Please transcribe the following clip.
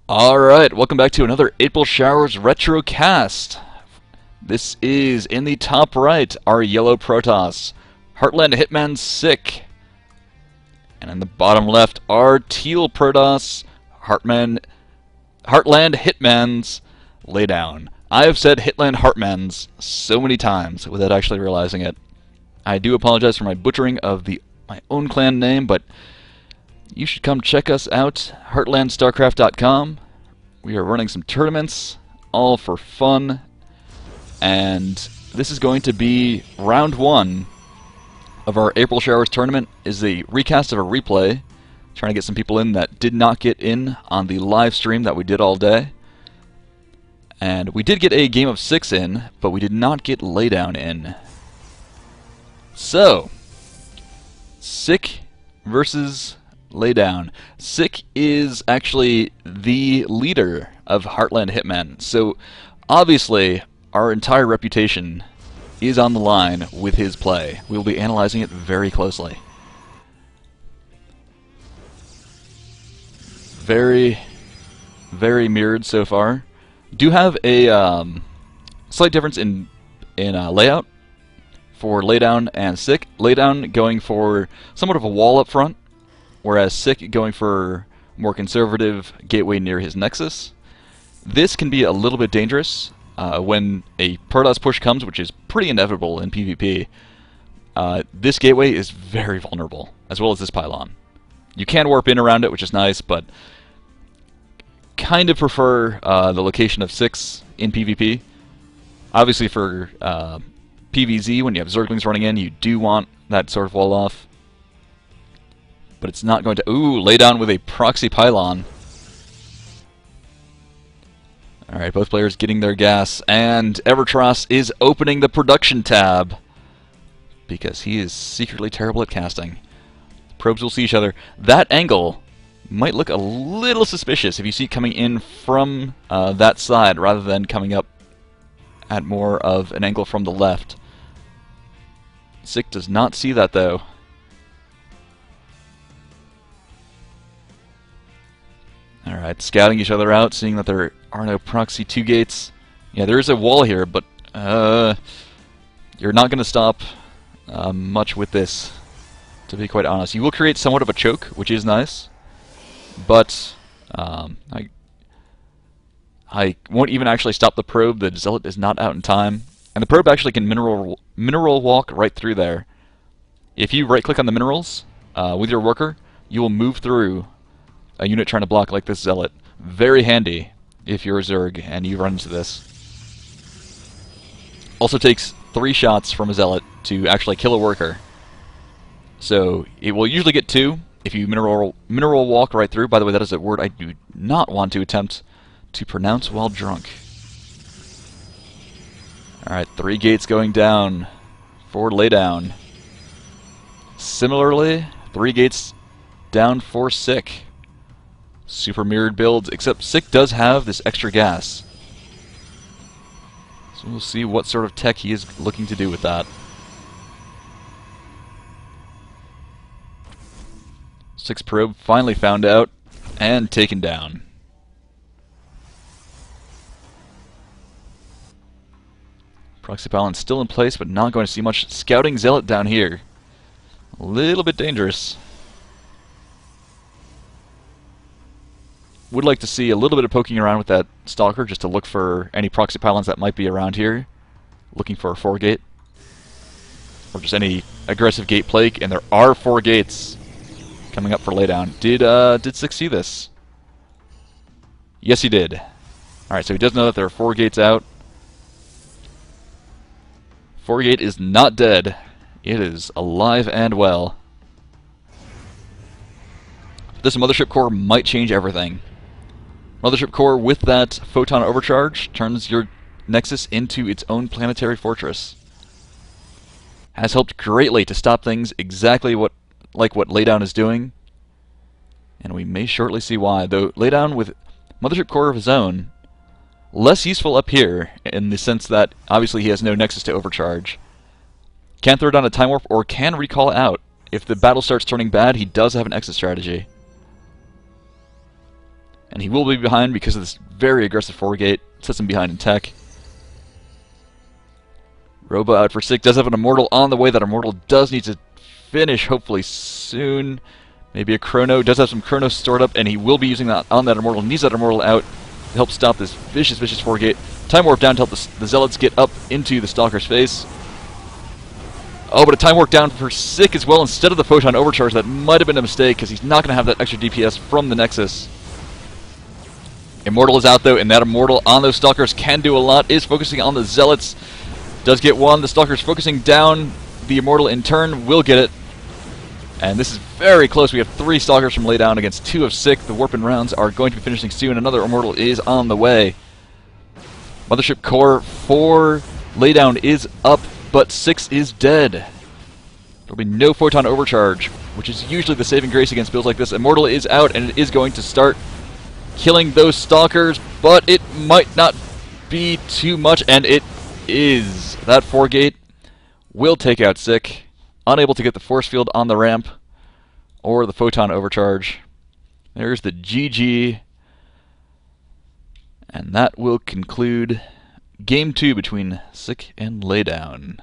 Alright, welcome back to another April Showers Retro Cast. This is, in the top right, our yellow Protoss, Heartland Hitman Sick. And in the bottom left, our teal Protoss, Heartland Hitman's Laydown. I have said Hitland Heartman's so many times without actually realizing it. I do apologize for my butchering of my own clan name, but you should come check us out, heartlandstarcraft.com. We are running some tournaments, all for fun, and this is going to be round one of our April Showers tournament. Is a recast of a replay, trying to get some people in that did not get in on the live stream that we did all day. And we did get a game of 6 in, but we did not get Laydown in. So, Sick versus Laydown. Sick is actually the leader of Heartland Hitman, so obviously our entire reputation is on the line with his play. We will be analyzing it very closely. Very, very mirrored so far. Do have a slight difference in layout for Laydown and Sick. Laydown going for somewhat of a wall up front, whereas Sick going for more conservative gateway near his nexus. This can be a little bit dangerous when a Protoss push comes, which is pretty inevitable in PvP. This gateway is very vulnerable, as well as this pylon. You can warp in around it, which is nice, but kind of prefer the location of 6 in PvP. Obviously for PvZ, when you have Zerglings running in, you do want that sort of wall off. But it's not going to... Ooh, Laydown with a proxy pylon. Alright, both players getting their gas, and Evertras is opening the production tab because he is secretly terrible at casting. Probes will see each other. That angle might look a little suspicious if you see it coming in from that side rather than coming up at more of an angle from the left. Sick does not see that, though. Alright, scouting each other out, seeing that there are no proxy 2 gates. Yeah, there is a wall here, but you're not going to stop much with this, to be quite honest. You will create somewhat of a choke, which is nice, but I won't even actually stop the probe. The Zealot is not out in time, and the probe actually can mineral walk right through there. If you right-click on the minerals with your worker, you will move through a unit trying to block like this Zealot. Very handy if you're a Zerg and you run into this. Also takes 3 shots from a Zealot to actually kill a worker. So it will usually get 2 if you mineral walk right through. By the way, that is a word I do not want to attempt to pronounce while drunk. Alright, 3 gates going down for Laydown. Similarly, 3 gates down for Sick. Super mirrored builds, except Sick does have this extra gas. So we'll see what sort of tech he is looking to do with that. Sick's probe finally found out and taken down. Proxy pylon still in place, but not going to see much. Scouting Zealot down here. A little bit dangerous. Would like to see a little bit of poking around with that Stalker just to look for any proxy pylons that might be around here. Looking for a 4 gate. Or just any aggressive gate plague, and there are 4 gates coming up for Laydown. Did Sick see this? Yes, he did. Alright, so he does know that there are 4 gates out. 4 gate is not dead. It is alive and well. This Mothership Core might change everything. Mothership Core with that photon overcharge turns your Nexus into its own planetary fortress. Has helped greatly to stop things exactly like what Laydown is doing. And we may shortly see why, though Laydown with Mothership Core of his own, less useful up here in the sense that obviously he has no Nexus to overcharge. Can throw down a Time Warp or can recall out. If the battle starts turning bad, he does have an exit strategy. And he will be behind because of this very aggressive 4-gate. Sets him behind in tech. Robo out for Sick. Does have an Immortal on the way. That Immortal does need to finish, hopefully soon. Maybe a Chrono. Does have some Chrono stored up, and he will be using that on that Immortal. Needs that Immortal out to help stop this vicious 4-gate. Time Warp down to help the Zealots get up into the Stalker's face. Oh, but a Time Warp down for Sick as well instead of the Photon Overcharge. That might have been a mistake because he's not going to have that extra DPS from the Nexus. Immortal is out though, and that Immortal on those Stalkers can do a lot. Is focusing on the Zealots. Does get one. The Stalker's focusing down. The Immortal in turn will get it. And this is very close. We have 3 Stalkers from Laydown against 2 of Sick. The Warp and rounds are going to be finishing soon. Another Immortal is on the way. Mothership Core for Laydown is up, but 6 is dead. There'll be no Photon Overcharge, which is usually the saving grace against builds like this. Immortal is out, and it is going to start killing those Stalkers, but it might not be too much, and it is. That 4-gate will take out Sick. Unable to get the Force Field on the ramp or the Photon Overcharge. There's the GG. And that will conclude Game 2 between Sick and Laydown.